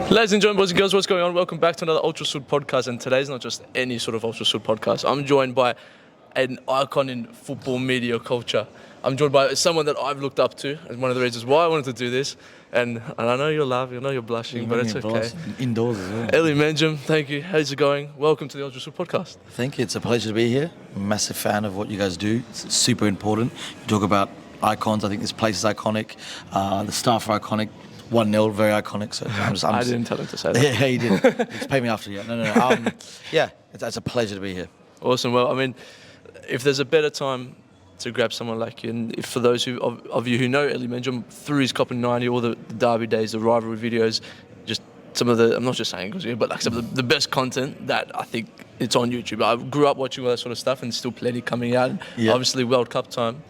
Ladies and gentlemen, boys and girls, what's going on? Welcome back to another Ultra Sud podcast, and today's not just any sort of Ultra Sud podcast. I'm joined by an icon in football media culture. I'm joined by someone that I've looked up to, and one of the reasons why I wanted to do this. And I know you're laughing, I know you're blushing, but it's okay. Indoors as well. ELI, MENGEM, thank you. How's it going? Welcome to the Ultra Sud podcast. Thank you. It's a pleasure to be here. Massive fan of what you guys do. It's super important. You talk about icons. I think this place is iconic. The staff are iconic. 1-0, very iconic. So I didn't tell him to say that. Yeah, he did. Just pay me after yet. No. Yeah, it's a pleasure to be here. Awesome. Well, I mean, if there's a better time to grab someone like you, and if for those of you who know ELI MENGEM through his Cop 90, all the derby days, the rivalry videos, just some of the, I'm not just saying because but like some of the best content that I think it's on YouTube. I grew up watching all that sort of stuff, and still plenty coming out. And obviously World Cup time.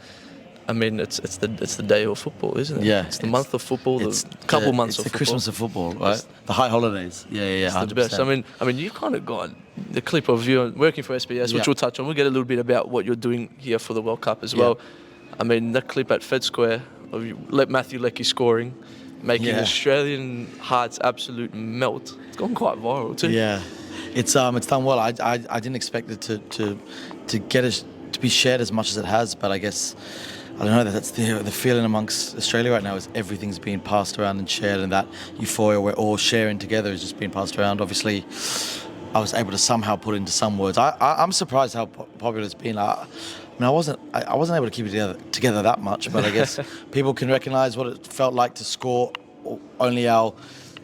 I mean, it's the day of football, isn't it? Yeah, it's the month of football, the couple months of football. It's the Christmas of football, right? The high holidays. Yeah, it's 100%. the best. I mean, you've kind of got the clip of you working for SBS, which we'll touch on. We'll get a little bit about what you're doing here for the World Cup as well. I mean, that clip at Fed Square of you, Matthew Leckie scoring, making Australian hearts absolute melt. It's gone quite viral too. Yeah, it's done well. I didn't expect it to be shared as much as it has, but I guess. I don't know, that's the feeling amongst Australia right now is everything's being passed around and shared, and that euphoria we're all sharing together is just being passed around. Obviously, I was able to somehow put into some words. I'm surprised how popular it's been. I wasn't able to keep it together that much, but I guess people can recognise what it felt like to score only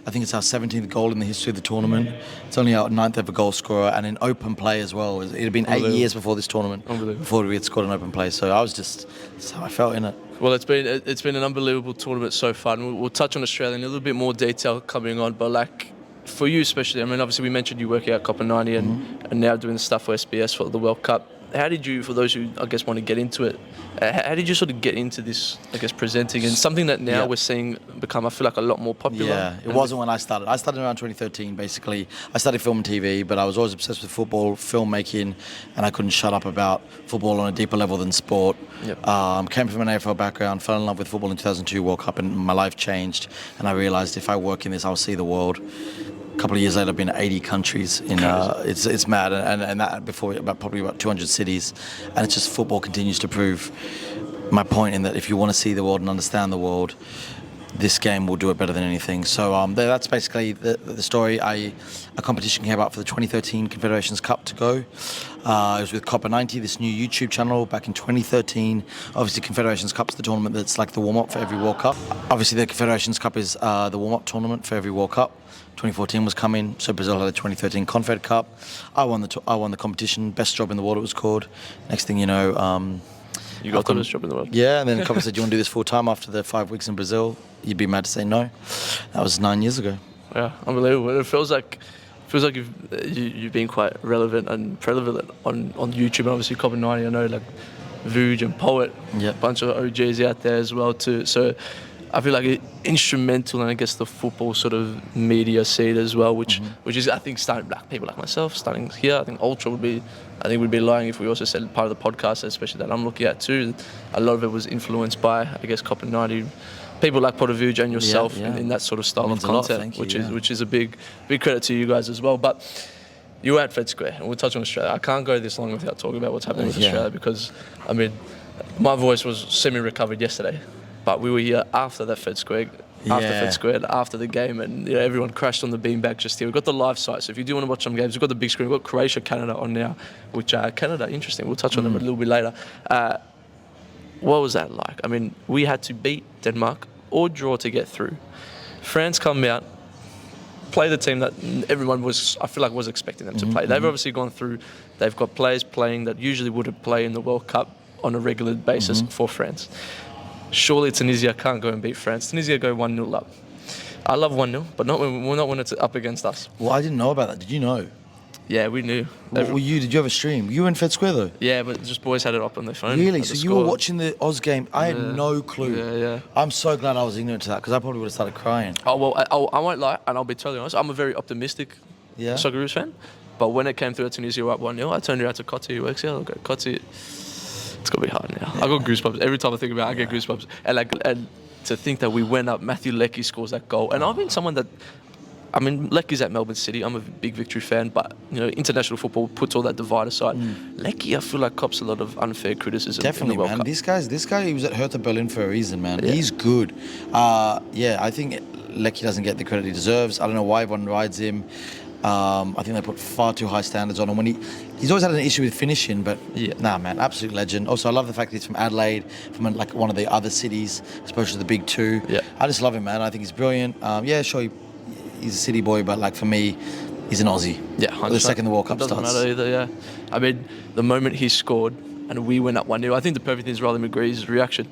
I think it's our 17th goal in the history of the tournament. It's only our 9th ever goal scorer, and in open play as well. It had been 8 years before this tournament before we had scored an open play. So that's how I felt in it. Well, it's been an unbelievable tournament so far, and we'll touch on Australia in a little bit more detail coming on. But like for you especially, I mean, obviously we mentioned you work out Cop 90 and now doing the stuff for SBS for the World Cup. How did you, for those who I guess want to get into it, how did you sort of get into this, I guess, presenting and something that now we're seeing become, I feel like, a lot more popular? Yeah, it wasn't when I started. I started around 2013, basically. I studied film and TV, but I was always obsessed with football, filmmaking, and I couldn't shut up about football on a deeper level than sport. Came from an AFL background, fell in love with football in 2002 World Cup, and my life changed. And I realised if I work in this, I'll see the world. A couple of years later, I've been in 80 countries. It's mad, and that before probably about 200 cities, and it's just football continues to prove my point in that if you want to see the world and understand the world, this game will do it better than anything. So that's basically the story. A competition came out for the 2013 Confederations Cup to go. It was with Cop 90, this new YouTube channel back in 2013. Obviously, Confederations Cup's the tournament that's like the warm-up for every World Cup. Obviously, the Confederations Cup is the warm-up tournament for every World Cup. 2014 was coming, so Brazil had a 2013 Confed Cup. I won the competition, best job in the world it was called. Next thing you know, you got the best job in the world. Yeah, and then the couple said, "Do you want to do this full time after the 5 weeks in Brazil?" You'd be mad to say no. That was 9 years ago. Yeah, unbelievable. It feels like you've been quite relevant and prevalent on YouTube. And obviously, Cop 90, I know, like Vuj and Poet, a bunch of OGs out there as well too. So I feel like it's instrumental in, I guess, the football sort of media seed as well, which is, I think, starting like people like myself starting here. I think Ultra would be lying if we also said part of the podcast, especially that I'm looking at too. A lot of it was influenced by, I guess, Cop 90. People like Potter Vuj and yourself in that sort of style of content, which is a big credit to you guys as well. But you were at Fed Square, and we'll touch on Australia. I can't go this long without talking about what's happening with Australia because, I mean, my voice was semi-recovered yesterday, but we were here after that Fed Square, after the game, and everyone crashed on the beanbag just here. We've got the live site, so if you do want to watch some games, we've got the big screen. We've got Croatia, Canada on now, which Canada, interesting. We'll touch on them a little bit later. What was that like? I mean, we had to beat Denmark or draw to get through. France come out, play the team that everyone was expecting them to play. They've obviously gone through. They've got players playing that usually wouldn't play in the World Cup on a regular basis for France. Surely Tunisia can't go and beat France. Tunisia go 1-0 up. I love 1-0, but not when it's up against us. Well, I didn't know about that. Did you know? Yeah, we knew. Did you have a stream? You were in Fed Square though? Yeah, but just boys had it up on their phone. Really? So you were watching the Oz game? I had no clue. Yeah. I'm so glad I was ignorant to that because I probably would have started crying. Oh, well, I won't lie, and I'll be totally honest. I'm a very optimistic Socceroos fan, but when it came through at Tunisia up 1-0, I turned around to Kotta, who works here. I go, Kotta, it's going to be hard now. I got goosebumps. Every time I think about it, I get goosebumps. And to think that we went up, Matthew Leckie scores that goal. And I've been someone that I mean, Lecky's at Melbourne City. I'm a big Victory fan, but you know, international football puts all that divide aside. Lecky, I feel like cops a lot of unfair criticism. Definitely, in the World man. Cup. This guy, he was at Hertha Berlin for a reason, man. Yeah. He's good. I think Lecky doesn't get the credit he deserves. I don't know why everyone rides him. I think they put far too high standards on him. When he's always had an issue with finishing, but nah, man, absolute legend. Also, I love the fact that he's from Adelaide, from like one of the other cities, as opposed to the big two. Yeah. I just love him, man. I think he's brilliant. Sure, he's a city boy, but like for me, he's an Aussie. Yeah, 100%. The second the World Cup doesn't starts. matter either. Yeah, I mean, the moment he scored and we went up 1-0, I think the perfect thing is Riley McGree's reaction.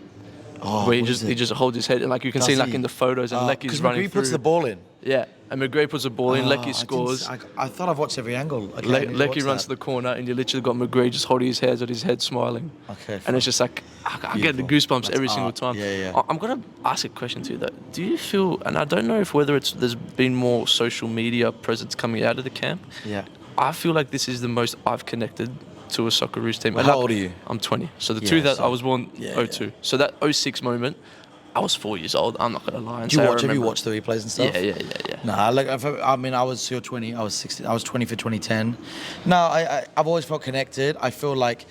Where he just holds his head, and like you can see like in the photos, and Lecky's running through. Because McGree puts the ball in. Yeah, and McGree puts the ball in, Lecky scores. I thought I've watched every angle. Lecky runs to the corner, and you literally got McGree just holding his head smiling. Okay. And it's just like, I get the goosebumps every single time. Yeah. I'm going to ask a question to you, though. Do you feel, and I don't know if whether there's been more social media presence coming out of the camp. Yeah. I feel like this is the most I've connected to a Socceroos team. How old are you? I'm 20. So I was born 02. Yeah. So that 06 moment, I was 4 years old. I'm not going to lie. Have you watched the replays and stuff? Yeah. Nah, I was 20. I was 16. I was 20 for 2010. No, I've always felt connected. I feel like,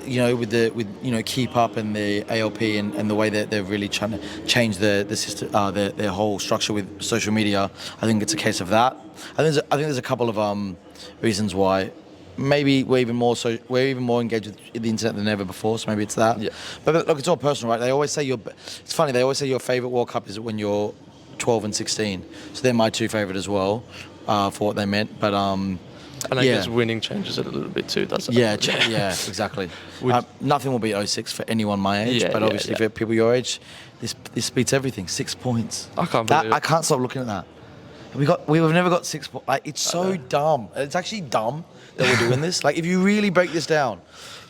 with Keep Up and the ALP and the way that they're really trying to change the system, their whole structure with social media. I think it's a case of that. I think there's a couple of reasons why. Maybe we're even more engaged with the internet than ever before, so maybe it's that. Yeah. But look, it's all personal, right? They always say it's funny. They always say your favorite World Cup is when you're 12 and 16. So they're my two favorite as well, for what they meant. But and I guess winning changes it a little bit too, doesn't it? Yeah, exactly. Nothing will beat 06 for anyone my age, but obviously for people your age, this beats everything. 6 points. I can't believe it. I can't stop looking at that. We've never got 6 points. Like, it's so dumb. It's actually dumb that we're doing this. Like, if you really break this down,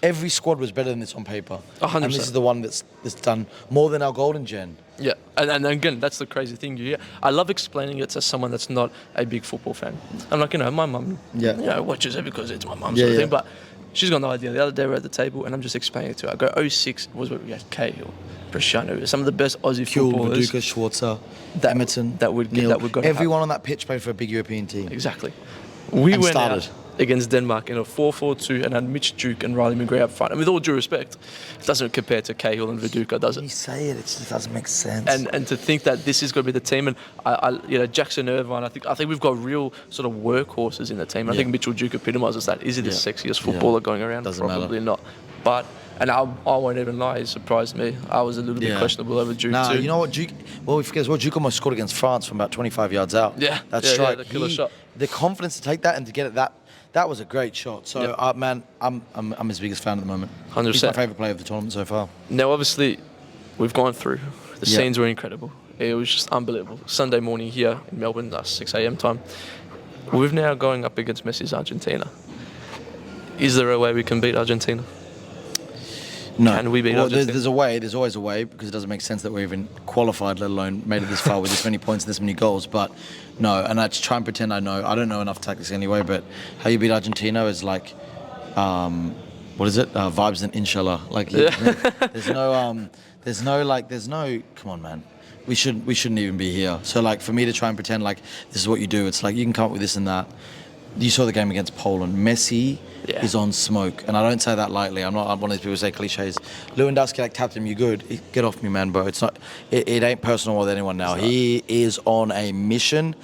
every squad was better than this on paper. 100%. And this is the one that's done more than our golden gen. Yeah, and again, that's the crazy thing. I love explaining it to someone that's not a big football fan. I'm like, my mum, watches it because it's my mum sort of thing, but she's got no idea. The other day we're at the table and I'm just explaining it to her. I go, 06 was where we had Cahill, Brashano, some of the best Aussie footballers. Viduka, Schwarzer, Emerton, that would go. Everyone on that pitch played for a big European team. Exactly. We went out against Denmark in a 4-4-2 and had Mitch Duke and Riley McGree up front. And with all due respect, it doesn't compare to Cahill and Viduka, does it? You say it just doesn't make sense. And to think that this is going to be the team, and Jackson Irvine, I think we've got real sort of workhorses in the team. I think Mitchell Duke epitomises that. Is he the sexiest footballer going around? Probably not. But I won't even lie, it surprised me. I was a little bit questionable over Duke too. You know what, Duke? Well, we forget as well, Duke almost scored against France from about 25 yards out. Yeah, that strike. the killer shot. The confidence to take that and to get it that was a great shot. So, man, I'm his biggest fan at the moment. 100%. He's my favourite player of the tournament so far. Now, obviously, we've gone through. The scenes were incredible. It was just unbelievable. Sunday morning here in Melbourne, 6 a.m. time. We're now going up against Messi's Argentina. Is there a way we can beat Argentina? No. Can we beat Argentina? There's a way. There's always a way, because it doesn't make sense that we're even qualified, let alone made it this far with this many points and this many goals. But no, and I just try and pretend I know. I don't know enough tactics anyway, but how you beat Argentina is like, what is it? Vibes and inshallah. Like, there's no, come on, man. We shouldn't even be here. So like, for me to try and pretend like this is what you do, it's like you can come up with this and that. You saw the game against Poland. Messi is on smoke, and I don't say that lightly. I'm one of these people who say cliches. Lewandowski, like, tapped him. You good? Get off me, man, bro. It's not. It ain't personal with anyone now. He is on a mission.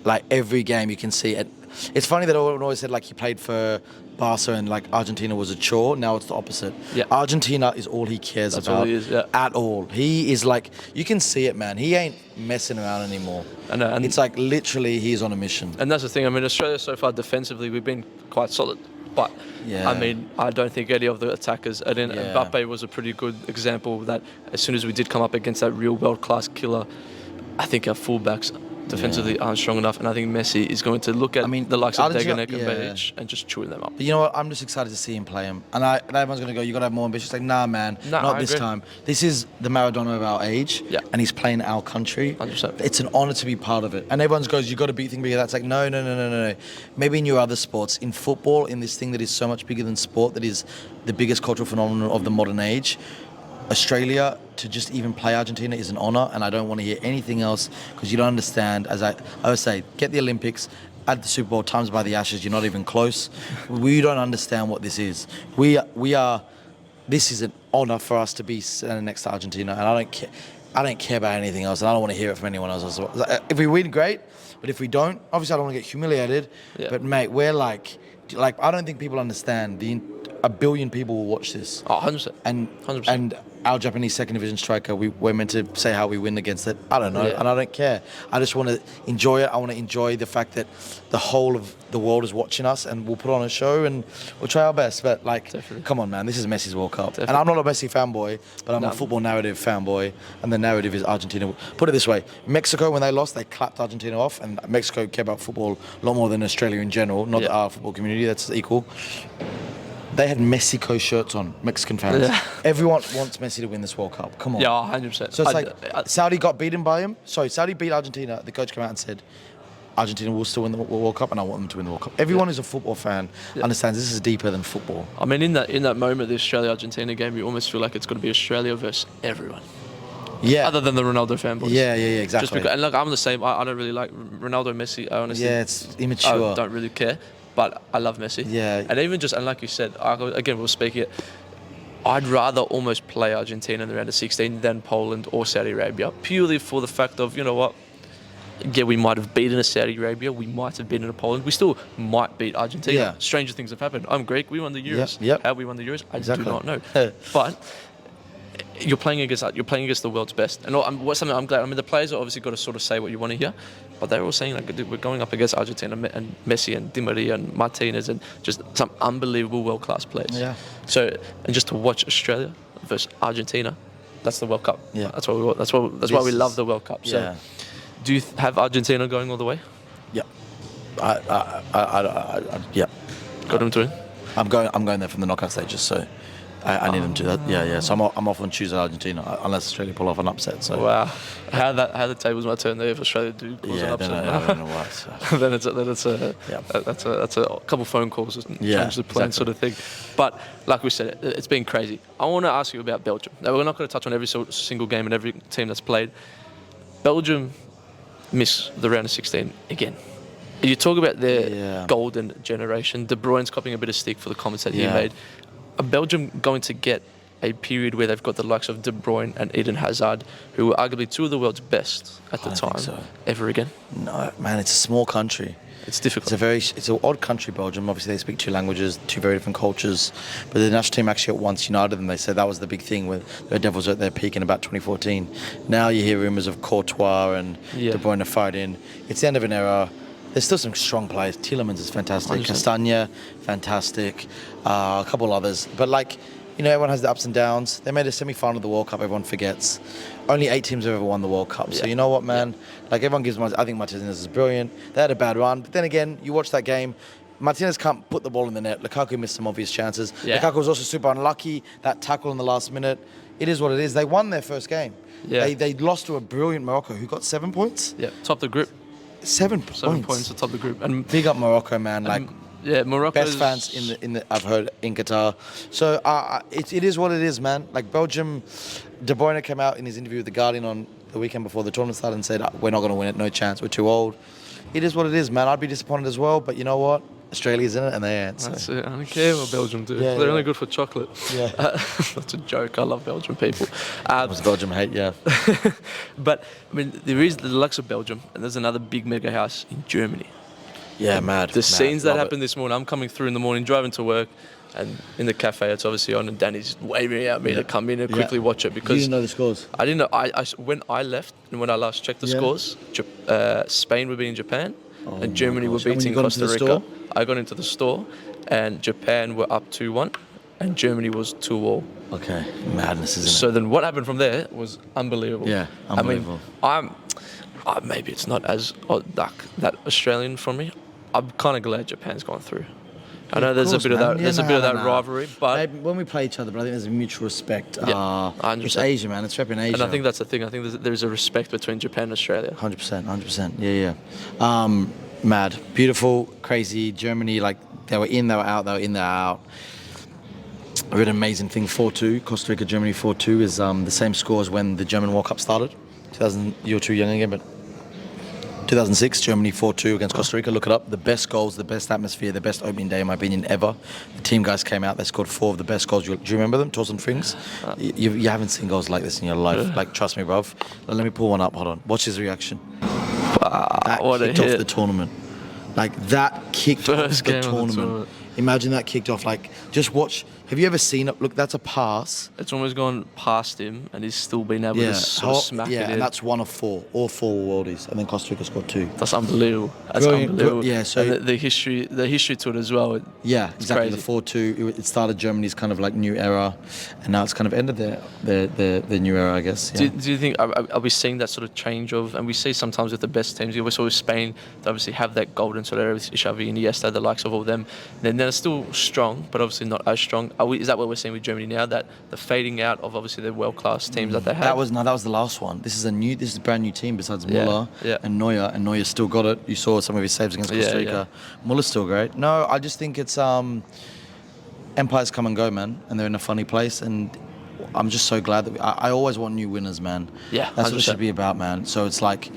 Like, every game, you can see it. It's funny that everyone always said like he played for Barca and like Argentina was a chore. Now it's the opposite. Yeah. Argentina is all he cares about. All he is, at all. He is like, you can see it, man. He ain't messing around anymore. And it's like literally he's on a mission. And that's the thing. I mean, Australia so far defensively we've been quite solid. But I mean, I don't think any of the attackers. And then Mbappe was a pretty good example that as soon as we did come up against that real world-class killer, I think our fullbacks defensively aren't strong enough, and I think Messi is going to look at the likes of Deganek and Behic and just chewing them up. But you know what? I'm just excited to see him play him. And everyone's going to go, you got to have more ambition. It's like, nah, man, not this time. This is the Maradona of our age, and he's playing our country. 100%. It's an honour to be part of it. And everyone goes, you got to beat things bigger. That's like, no. Maybe in your other sports, in football, in this thing that is so much bigger than sport, that is the biggest cultural phenomenon of the modern age, Australia to just even play Argentina is an honour, and I don't want to hear anything else because you don't understand. As I always say, get the Olympics, add the Super Bowl, times by the Ashes. You're not even close. We don't understand what this is. We are. This is an honour for us to be standing next to Argentina, and I don't care. I don't care about anything else, and I don't want to hear it from anyone else. If we win, great. But if we don't, obviously I don't want to get humiliated. Yeah. But mate, we're like I don't think people understand a billion people will watch this. Oh, 100%. And 100%. And our Japanese second division striker, we're meant to say how we win against it. I don't know, and I don't care. I just want to enjoy it. I want to enjoy the fact that the whole of the world is watching us, and we'll put on a show and we'll try our best. But come on, man, this is Messi's World Cup, and I'm not a Messi fanboy, but I'm a football narrative fanboy, and the narrative is Argentina. Put it this way: Mexico, when they lost, they clapped Argentina off, and Mexico care about football a lot more than Australia in general. Not our football community; that's equal. They had Mexico shirts on, Mexican fans. Yeah. Everyone wants Messi to win this World Cup. Come on. Yeah, 100%. So it's Saudi got beaten by him. Sorry, Saudi beat Argentina. The coach came out and said, Argentina will still win the World Cup, and I want them to win the World Cup. Everyone who's a football fan understands this is deeper than football. I mean, in that moment, the Australia-Argentina game, you almost feel like it's going to be Australia versus everyone. Yeah. Other than the Ronaldo fanboys. Yeah, exactly. Just because, and look, I'm the same. I don't really like Ronaldo, Messi. I honestly. Yeah, it's immature. I don't really care. But I love Messi. Yeah. And even just, and like you said, again, we'll speak it. I'd rather almost play Argentina in the round of 16 than Poland or Saudi Arabia, purely for the fact of, you know what? Yeah, we might have beaten a Saudi Arabia. We might have beaten a Poland. We still might beat Argentina. Yeah. Stranger things have happened. I'm Greek. We won the Euros. Yep. How we won the Euros, I do not know. Yeah. But you're playing against the world's best. And what's something I'm glad. I mean, the players are obviously got to sort of say what you want to hear, but they're all saying like, dude, we're going up against Argentina and Messi and Di Maria and Martinez and just some unbelievable world class players. Yeah. So and just to watch Australia versus Argentina, that's the World Cup. Yeah. That's what we want. That's why we love the World Cup. So, yeah. Do you have Argentina going all the way? Yeah. Yeah. Got them to win. I'm going there from the knockout stages, so I need them to do that. Yeah. So I'm off on Tuesday, Argentina, unless Australia pull off an upset. So wow, how the tables might turn there if Australia do cause an upset. I don't know why. So. that's a couple phone calls and change the plan sort of thing. But like we said, it's been crazy. I want to ask you about Belgium. Now we're not going to touch on every single game and every team that's played. Belgium miss the round of 16 again. You talk about their golden generation. De Bruyne's copying a bit of stick for the comments that he made. Are Belgium going to get a period where they've got the likes of De Bruyne and Eden Hazard, who were arguably two of the world's best at the time, ever again? No, man, it's a small country. It's difficult. It's an odd country, Belgium. Obviously, they speak two languages, two very different cultures. But the national team actually at once united them. They said that was the big thing when the Devils were at their peak in about 2014. Now you hear rumours of Courtois and De Bruyne fighting. It's the end of an era. There's still some strong players. Tielemans is fantastic. 100%. Castagna, fantastic. A couple others. But everyone has the ups and downs. They made a semi-final of the World Cup. Everyone forgets. Only 8 teams have ever won the World Cup. So you know what, man? Everyone gives I think Martinez is brilliant. They had a bad run. But then again, you watch that game. Martinez can't put the ball in the net. Lukaku missed some obvious chances. Yeah. Lukaku was also super unlucky. That tackle in the last minute. It is what it is. They won their first game. Yeah. They lost to a brilliant Morocco who got 7 points. Yeah, top the group. 7 points. 7 points to top the group. And big up Morocco, man. Morocco best fans in the I've heard in Qatar. So it is what it is, man. Belgium, De Bruyne came out in his interview with the Guardian on the weekend before the tournament started and said we're not going to win it, no chance, we're too old. It is what it is, man. I'd be disappointed as well, but you know what? Australia's in it and they ain't. So. That's it. I don't care what Belgium do. They're only good for chocolate. Yeah. That's a joke. I love Belgian people. Was Belgium hate, yeah. But, I mean, there is the likes of Belgium, and there's another big mega house in Germany. Yeah, mad. The scenes that happened this morning, I'm coming through in the morning, driving to work, and in the cafe, it's obviously on, and Danny's waving at me to come in and quickly watch it because... You didn't know the scores? I didn't know. When I left, and when I last checked the scores, Spain were beating Japan, and Germany were beating Costa Rica. I got into the store, and Japan were up 2-1, and Germany was 2-2. Okay, madness, isn't it? So then what happened from there was unbelievable. Yeah, unbelievable. I mean, maybe it's not as that Australian from me. I'm kind of glad Japan's gone through. I know there's a bit of that. There's a bit of that rivalry, but when we play each other, but I think there's a mutual respect. Yeah, it's Asia, man. It's repping Asia, and I think that's the thing. I think there's a respect between Japan and Australia. 100%. Yeah. Mad, beautiful, crazy. Germany, they were in, they were out, they were in, they were out. I read an amazing thing, 4-2, Costa Rica, Germany 4-2 is the same score as when the German World Cup started. 2000, you're too young again, but 2006, Germany 4-2 against Costa Rica. Look it up. The best goals, the best atmosphere, the best opening day, in my opinion, ever. The team guys came out. They scored 4 of the best goals. Do you remember them? Torsten Frings? You haven't seen goals like this in your life. Like, trust me, bruv. Let me pull one up. Hold on. Watch his reaction. That kicked off the tournament. Like, that kicked off the tournament. Imagine that kicked off. Like, just watch. Have you ever seen it? Look, that's a pass. It's almost gone past him, and he's still been able to sort of smack it in. And that's 1 of 4. All 4 were worldies, and then Costa Rica scored 2. That's unbelievable. That's unbelievable. Yeah, so and the history to it as well. Exactly. Crazy. The 4-2. It started Germany's kind of like new era, and now it's kind of ended their new era, I guess. Yeah. Do you think are we seeing that sort of change of? And we see sometimes with the best teams, you always saw with Spain, they obviously have that golden sort of Xavi and Iniesta, the likes of all them. And they're still strong, but obviously not as strong. Is that what we're seeing with Germany now? That the fading out of obviously the world class teams that they have. That was the last one. This is a brand new team besides Muller and Neuer, and Neuer still got it. You saw some of his saves against Costa Rica. Muller's still great. No, I just think it's empires come and go, man, and they're in a funny place, and I'm just so glad that I always want new winners, man. Yeah, that's 100%. What it should be about, man. So it's like,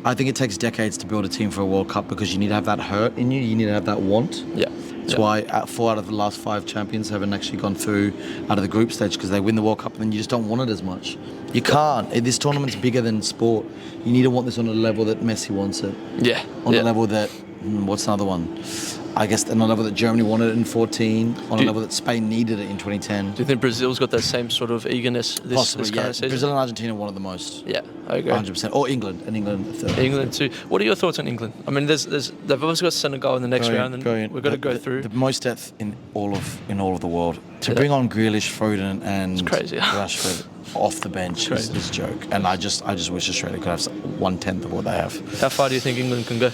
I think it takes decades to build a team for a World Cup because you need to have that hurt in you. You need to have that want. Yeah. That's why 4 out of the last 5 champions haven't actually gone through out of the group stage, because they win the World Cup and then you just don't want it as much. You can't. This tournament's bigger than sport. You need to want this on a level that Messi wants it. Yeah. On a level that, what's another one? I guess on a level that Germany wanted it in 14, on a level that Spain needed it in 2010. Do you think Brazil's got that same sort of eagerness this kind of season? Brazil and Argentina wanted the most. Yeah, I agree. 100%. Or England, and England third. England too. What are your thoughts on England? I mean, they've obviously got Senegal in the next round, and we've got to go through. The most depth in all of the world. To bring on Grealish, Foden, and Rashford off the bench is a joke. And I just wish Australia could have 1/10 of what they have. How far do you think England can go?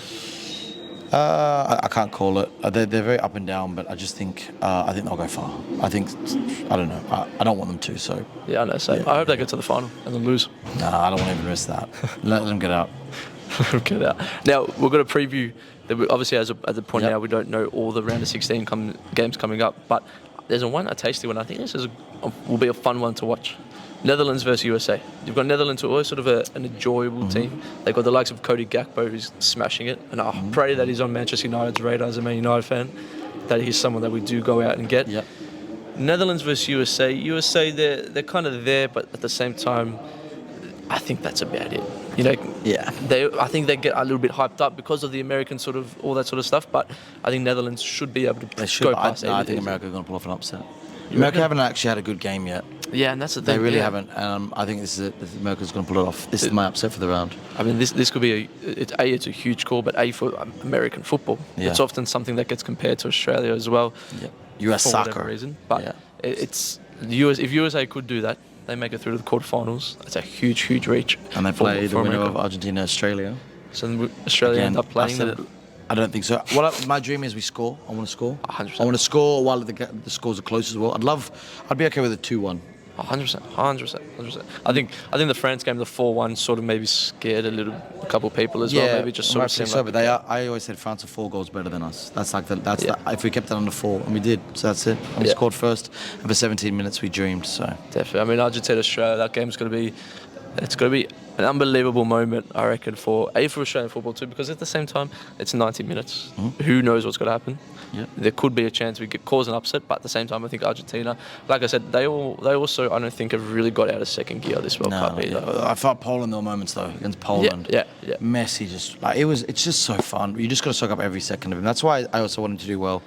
I can't call it. They're very up and down, but I just think I think they'll go far. I don't know. I don't want them to. So yeah, I know. So I hope they get to the final and then lose. Nah, I don't want to even risk that. Let them get out. Get out. Now we're going to preview. Obviously, as a point now, we don't know all the round of 16 games coming up, but there's a tasty one. I think this will be a fun one to watch. Netherlands versus USA. You've got Netherlands, who are always sort of an enjoyable team. They've got the likes of Cody Gakpo, who's smashing it. And I pray that he's on Manchester United's radar as a Man United fan, that he's someone that we do go out and get. Yep. Netherlands versus USA. USA, they're kind of there, but at the same time, I think that's about it. You know, I think they get a little bit hyped up because of the American sort of all that sort of stuff. But I think Netherlands should be able to go past. I think America are going to pull off an upset. America haven't actually had a good game yet. Yeah, and that's the thing. They really haven't. I think America's going to pull it off. This is my upset for the round. I mean, this could be it's a huge call, but for American football, it's often something that gets compared to Australia as well. Yeah. US for soccer. whatever reason, but it's if USA could do that, they make it through to the quarterfinals. That's a huge reach. And they play the winner of Argentina, Australia. So Australia end up playing them. I don't think so. My dream is we score. I want to score. 100%. I want to score while the scores are close as well. I'd be okay with a 2-1. 100%. I think the France game, the 4-1, sort of maybe scared a couple of people as well. Maybe just sort of seemed but I always said France are 4 goals better than us. That's like if we kept that under 4, and we did, so that's it. And we scored first, and for 17 minutes we dreamed. So definitely. I mean, Argentina, Australia, that game's going to be an unbelievable moment, I reckon, for Australian football too, because at the same time, it's 90 minutes. Who knows what's going to happen? Yeah. There could be a chance we could cause an upset, but at the same time, I think Argentina, like I said, they also, I don't think, have really got out of second gear this World Cup either. I thought Poland, there were moments, though, against Poland. Yeah. Messi it's just so fun. You just got to soak up every second of him. That's why I also wanted to do well.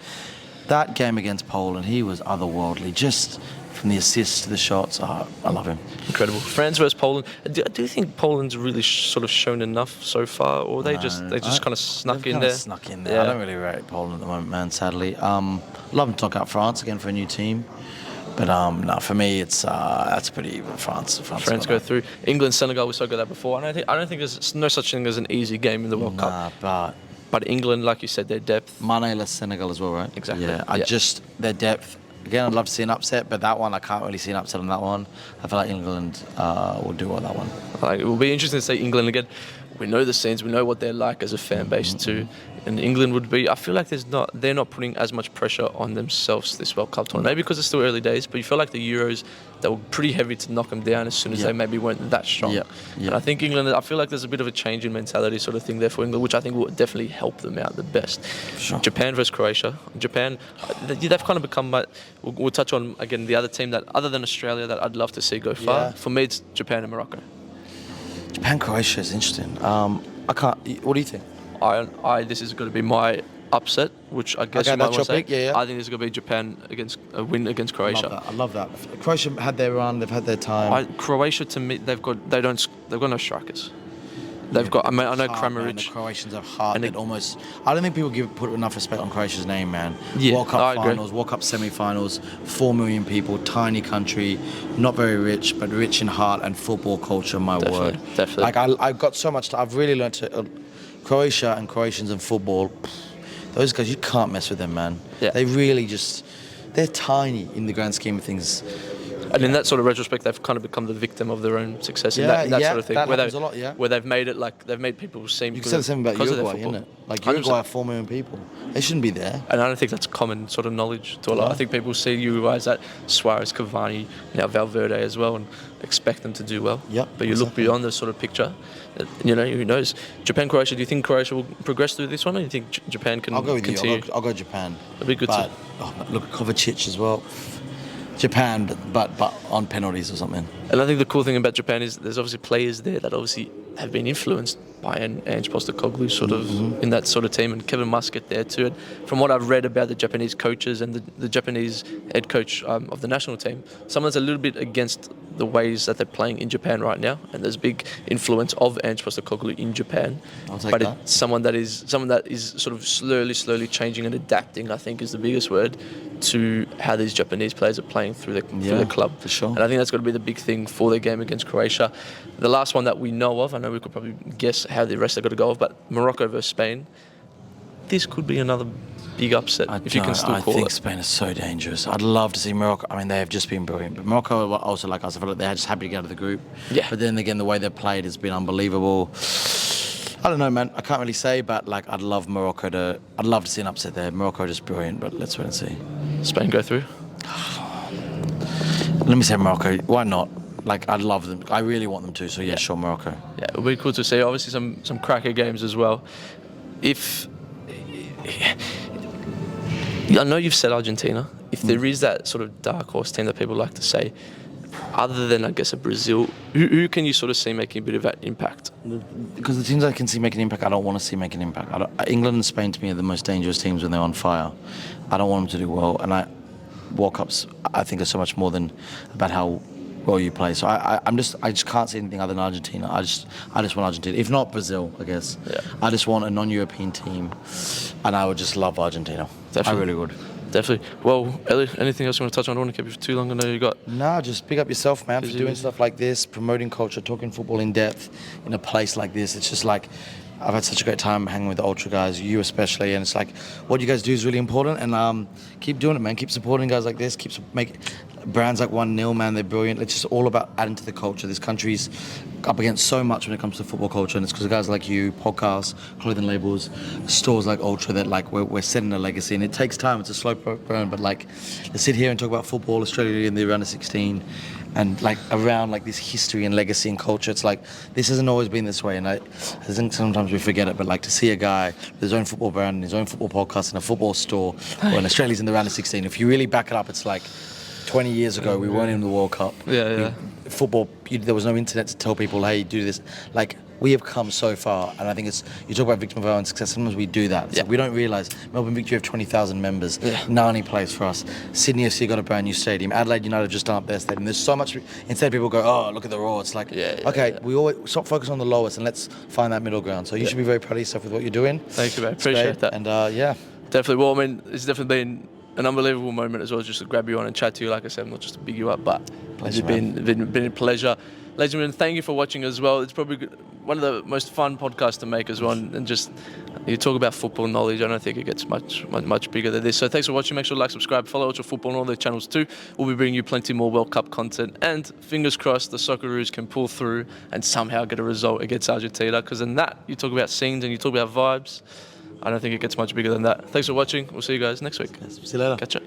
That game against Poland, he was otherworldly. Just from the assists to the shots, I love him. Incredible. France versus Poland. Do you think Poland's really sort of shown enough so far, or they just kind of snuck in there? Snuck in there. I don't really rate Poland at the moment, man. Sadly, love them to talk out France again for a new team, but no, for me that's pretty even. France go through. England, Senegal. We spoke about that before. And I don't think there's no such thing as an easy game in the World Cup. But England, like you said, their depth. Mane-less Senegal as well, right? Exactly. Yeah, their depth. Again, I'd love to see an upset, but that one, I can't really see an upset on that one. I feel like England will do well that one. It will be interesting to see England again. we know the scenes, we know what they're like as a fan base too. And England would be, I feel like they're not putting as much pressure on themselves this World Cup tournament. Maybe because it's still early days, but you feel like the Euros, they were pretty heavy to knock them down as soon as they maybe weren't that strong. And I think England, I feel like there's a bit of a change in mentality sort of thing there for England, which I think will definitely help them out the best. Sure. Japan versus Croatia. Japan, they've kind of become, we'll touch on again the other team that, other than Australia, that I'd love to see go far. For me, it's Japan and Morocco. Japan Croatia is interesting. I can't. What do you think? This is going to be my upset, which I guess you might want to say. I think this is going to be Japan against a win against Croatia. I love that. Croatia had their run. They've had their time. Croatia, to me, they've got no strikers. They've got. I mean, I know Kramaric. The Croatians have heart. And almost. I don't think people put enough respect on Croatia's name, man. Yeah, World Cup finals, World Cup semi-finals, 4 million people, tiny country, not very rich, but rich in heart and football culture. Word. Definitely. Like I've got so much. I've really learned to. Croatia and Croatians and football. Those guys, you can't mess with them, man. Yeah. They really they're tiny in the grand scheme of things. And in that sort of retrospect, they've kind of become the victim of their own success in that sort of thing. That happens a lot, where they've made it like, they've made people seem... You can say the same about Uruguay, isn't it? Like Uruguay are 4 million people. They shouldn't be there. And I don't think that's common sort of knowledge to a lot. I think people see Uruguay as that Suarez, Cavani, now Valverde as well, and expect them to do well. But you look beyond the sort of picture, you know, who knows? Japan, Croatia, do you think Croatia will progress through this one, or do you think Japan can continue? I'll go Japan. It'll be good but look at Kovacic as well. Japan, but on penalties or something. And I think the cool thing about Japan is there's obviously players there that obviously have been influenced by Ange Postecoglou sort of in that sort of team, and Kevin Muscat there too. And from what I've read about the Japanese coaches and the Japanese head coach of the national team, someone's a little bit against the ways that they're playing in Japan right now, and there's big influence of Ange Postecoglou in Japan. It's someone that is sort of slowly changing and adapting, I think is the biggest word, to how these Japanese players are playing through the club. For sure. And I think that's got to be the big thing for their game against Croatia. The last one that we know of, I know we could probably guess how the rest are going to go off, but Morocco versus Spain. This could be another big upset, if you can still call it. I think Spain is so dangerous. I'd love to see Morocco. I mean, they have just been brilliant. But Morocco, also like us, I feel like they're just happy to get out of the group. Yeah. But then again, the way they've played has been unbelievable. I don't know, man. I can't really say, but like, I'd love to see an upset there. Morocco is brilliant, but let's wait and see. Spain go through? Let me say Morocco. Why not? Like, I'd love them. I really want them to. So yeah, sure, Morocco. Yeah, it'll be cool to see. Obviously, some cracker games as well. I know you've said Argentina. If there is that sort of dark horse team that people like to say, other than, I guess, a Brazil, who can you sort of see making a bit of that impact? Because the teams I can see making an impact, I don't want to see making an impact. England and Spain, to me, are the most dangerous teams when they're on fire. I don't want them to do well. And World Cups, I think, are so much more than about how well you play. So I just can't see anything other than Argentina. I just want Argentina. If not Brazil, I guess. Yeah. I just want a non-European team, and I would just love Argentina. Definitely. I really would. Definitely. Well, Ellie, anything else you want to touch on? I don't want to keep you for too long. I know you got... No, just pick up yourself, man, for doing stuff like this, promoting culture, talking football in depth in a place like this. It's just like, I've had such a great time hanging with the Ultra guys, you especially, and it's like, what you guys do is really important, and keep doing it, man. Keep supporting guys like this. Keep making brands like 1-0, man. They're brilliant. It's just all about adding to the culture. This country's up against so much when it comes to football culture, and it's because of guys like you, podcasts, clothing labels, stores like Ultra, that like we're setting a legacy, and it takes time. It's a slow burn, but like to sit here and talk about football, Australia in the under 16, and like around like this history and legacy and culture, it's like this hasn't always been this way, and I think sometimes we forget it, but like to see a guy with his own football brand and his own football podcast in a football store, when Australia's in the round of 16, if you really back it up, it's like 20 years ago we weren't in the World Cup. Football, there was no internet to tell people, hey, do this. Like, we have come so far, and I think it's, you talk about victim of our own success, sometimes we do that. It's like we don't realise Melbourne Victory have 20,000 members, Nani plays for us, Sydney FC got a brand new stadium, Adelaide United have just done up their stadium. There's so much, instead people go, oh, look at the Raw, it's like, we always stop focus on the lowest and let's find that middle ground. So you should be very proud of yourself with what you're doing. Thank you, man. Appreciate that. And definitely. Well, I mean, it's definitely been an unbelievable moment as well, just to grab you on and chat to you. Like I said, not just to big you up, but it's been a pleasure. Legendman, thank you for watching as well. It's probably one of the most fun podcasts to make as well, and just you talk about football knowledge. I don't think it gets much bigger than this. So thanks for watching. Make sure to like, subscribe, follow Ultra Football on all their channels too. We'll be bringing you plenty more World Cup content, and fingers crossed the Socceroos can pull through and somehow get a result against Argentina, because in that you talk about scenes and you talk about vibes. I don't think it gets much bigger than that. Thanks for watching. We'll see you guys next week. See you later. Catch ya.